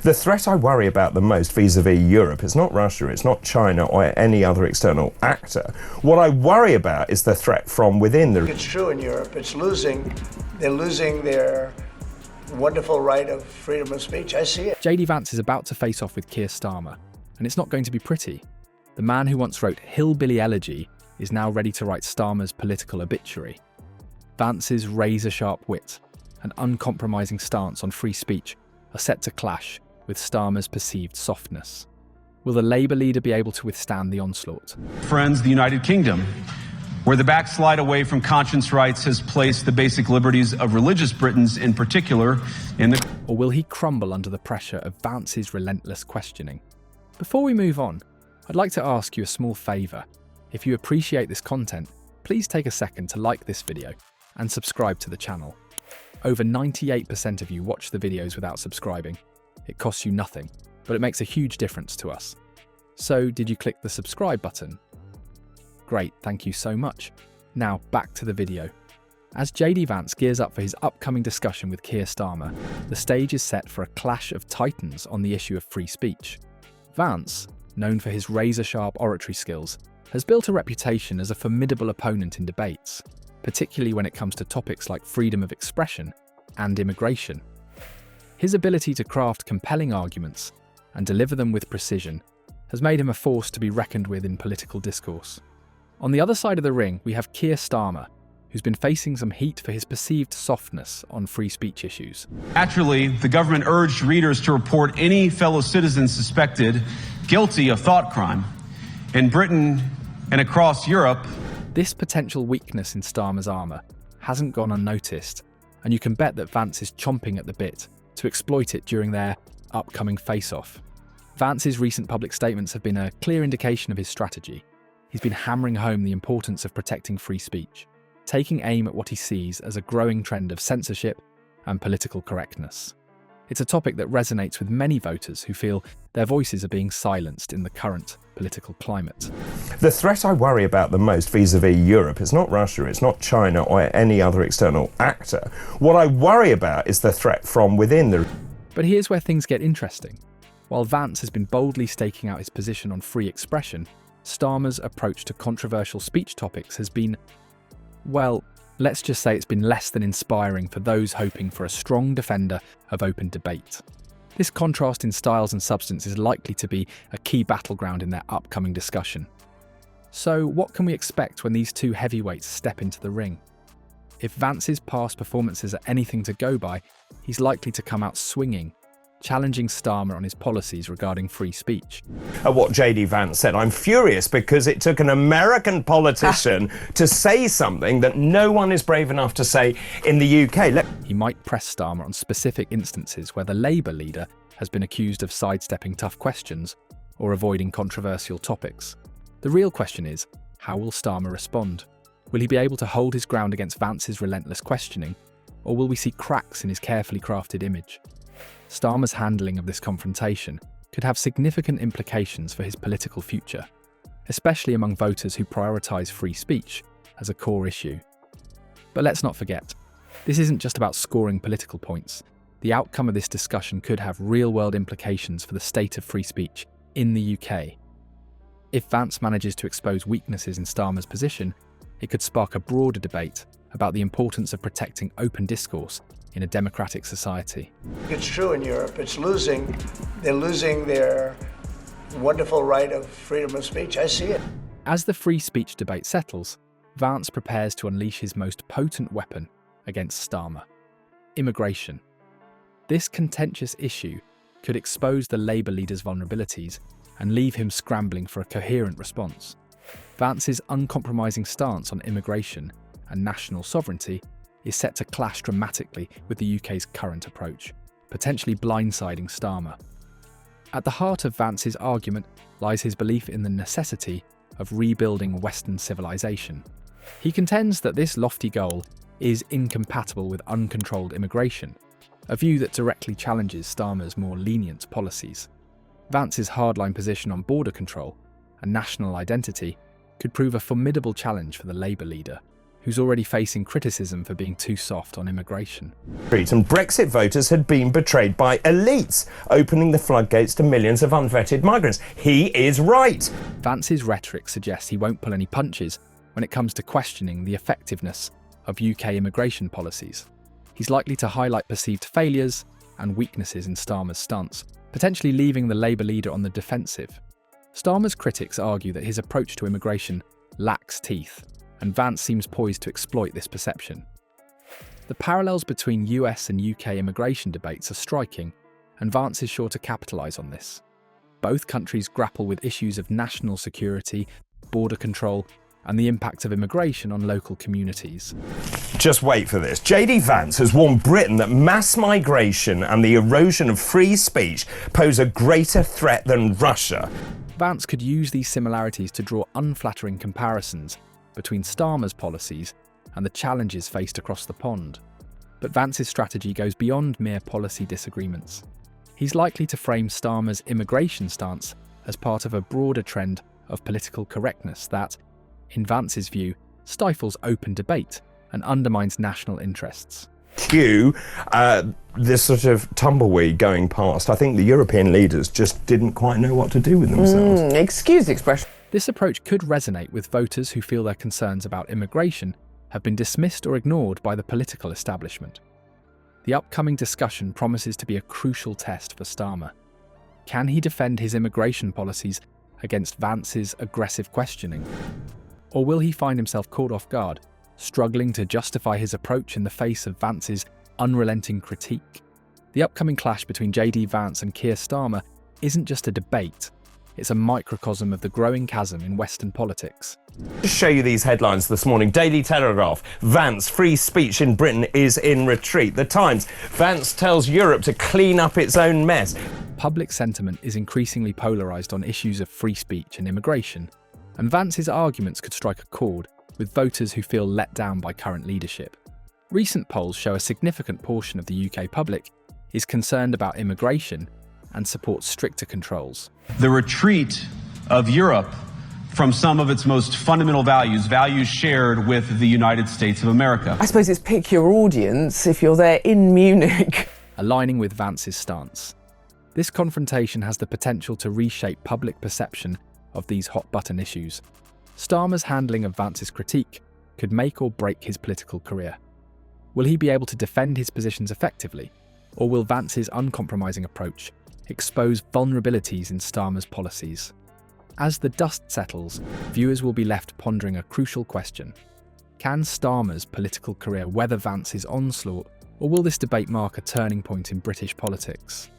The threat I worry about the most vis-a-vis Europe is not Russia, it's not China or any other external actor. What I worry about is the threat from within. It's true in Europe. They're losing their wonderful right of freedom of speech. I see it. JD Vance is about to face off with Keir Starmer, and it's not going to be pretty. The man who once wrote Hillbilly Elegy is now ready to write Starmer's political obituary. Vance's razor-sharp wit and uncompromising stance on free speech are set to clash with Starmer's perceived softness. Will the Labour leader be able to withstand the onslaught? Friends, the United Kingdom, where the backslide away from conscience rights has placed the basic liberties of religious Britons in particular in the... Or will he crumble under the pressure of Vance's relentless questioning? Before we move on, I'd like to ask you a small favour. If you appreciate this content, please take a second to like this video and subscribe to the channel. Over 98% of you watch the videos without subscribing. It costs you nothing, but it makes a huge difference to us. So, did you click the subscribe button? Great, thank you so much. Now, back to the video. As JD Vance gears up for his upcoming discussion with Keir Starmer, the stage is set for a clash of titans on the issue of free speech. Vance, known for his razor-sharp oratory skills, has built a reputation as a formidable opponent in debates, particularly when it comes to topics like freedom of expression and immigration. His ability to craft compelling arguments and deliver them with precision has made him a force to be reckoned with in political discourse. On the other side of the ring, we have Keir Starmer, who's been facing some heat for his perceived softness on free speech issues. Naturally, the government urged readers to report any fellow citizens suspected guilty of thought crime. In Britain and across Europe, this potential weakness in Starmer's armour hasn't gone unnoticed, and you can bet that Vance is chomping at the bit to exploit it during their upcoming face-off. Vance's recent public statements have been a clear indication of his strategy. He's been hammering home the importance of protecting free speech, taking aim at what he sees as a growing trend of censorship and political correctness. It's a topic that resonates with many voters who feel their voices are being silenced in the current political climate. The threat I worry about the most vis-a-vis Europe is not Russia, it's not China or any other external actor. What I worry about is the threat from within. But here's where things get interesting. While Vance has been boldly staking out his position on free expression, Starmer's approach to controversial speech topics has been, well, let's just say it's been less than inspiring for those hoping for a strong defender of open debate. This contrast in styles and substance is likely to be a key battleground in their upcoming discussion. So, what can we expect when these two heavyweights step into the ring? If Vance's past performances are anything to go by, he's likely to come out swinging, challenging Starmer on his policies regarding free speech. What JD Vance said, I'm furious because it took an American politician to say something that no one is brave enough to say in the UK. He might press Starmer on specific instances where the Labour leader has been accused of sidestepping tough questions or avoiding controversial topics. The real question is, how will Starmer respond? Will he be able to hold his ground against Vance's relentless questioning, or will we see cracks in his carefully crafted image? Starmer's handling of this confrontation could have significant implications for his political future, especially among voters who prioritise free speech as a core issue. But let's not forget, this isn't just about scoring political points. The outcome of this discussion could have real-world implications for the state of free speech in the UK. If Vance manages to expose weaknesses in Starmer's position, it could spark a broader debate about the importance of protecting open discourse in a democratic society. It's true in Europe. They're losing their wonderful right of freedom of speech. I see it. As the free speech debate settles, Vance prepares to unleash his most potent weapon against Starmer: immigration. This contentious issue could expose the Labour leader's vulnerabilities and leave him scrambling for a coherent response. Vance's uncompromising stance on immigration and national sovereignty is set to clash dramatically with the UK's current approach, potentially blindsiding Starmer. At the heart of Vance's argument lies his belief in the necessity of rebuilding Western civilization. He contends that this lofty goal is incompatible with uncontrolled immigration, a view that directly challenges Starmer's more lenient policies. Vance's hardline position on border control and national identity could prove a formidable challenge for the Labour leader, who's already facing criticism for being too soft on immigration. And Brexit voters had been betrayed by elites, opening the floodgates to millions of unvetted migrants. He is right. Vance's rhetoric suggests he won't pull any punches when it comes to questioning the effectiveness of UK immigration policies. He's likely to highlight perceived failures and weaknesses in Starmer's stance, potentially leaving the Labour leader on the defensive. Starmer's critics argue that his approach to immigration lacks teeth, and Vance seems poised to exploit this perception. The parallels between US and UK immigration debates are striking, and Vance is sure to capitalise on this. Both countries grapple with issues of national security, border control, and the impact of immigration on local communities. Just wait for this. JD Vance has warned Britain that mass migration and the erosion of free speech pose a greater threat than Russia. Vance could use these similarities to draw unflattering comparisons between Starmer's policies and the challenges faced across the pond. But Vance's strategy goes beyond mere policy disagreements. He's likely to frame Starmer's immigration stance as part of a broader trend of political correctness that, in Vance's view, stifles open debate and undermines national interests. Cue this sort of tumbleweed going past. I think the European leaders just didn't quite know what to do with themselves. Excuse the expression. This approach could resonate with voters who feel their concerns about immigration have been dismissed or ignored by the political establishment. The upcoming discussion promises to be a crucial test for Starmer. Can he defend his immigration policies against Vance's aggressive questioning? Or will he find himself caught off guard, struggling to justify his approach in the face of Vance's unrelenting critique? The upcoming clash between JD Vance and Keir Starmer isn't just a debate, it's a microcosm of the growing chasm in Western politics. To show you these headlines this morning: Daily Telegraph, Vance, free speech in Britain is in retreat. The Times, Vance tells Europe to clean up its own mess. Public sentiment is increasingly polarised on issues of free speech and immigration, and Vance's arguments could strike a chord with voters who feel let down by current leadership. Recent polls show a significant portion of the UK public is concerned about immigration and supports stricter controls. The retreat of Europe from some of its most fundamental values, values shared with the United States of America. I suppose it's pick your audience if you're there in Munich. Aligning with Vance's stance. This confrontation has the potential to reshape public perception of these hot-button issues. Starmer's handling of Vance's critique could make or break his political career. Will he be able to defend his positions effectively, or will Vance's uncompromising approach expose vulnerabilities in Starmer's policies? As the dust settles, viewers will be left pondering a crucial question. Can Starmer's political career weather Vance's onslaught, or will this debate mark a turning point in British politics?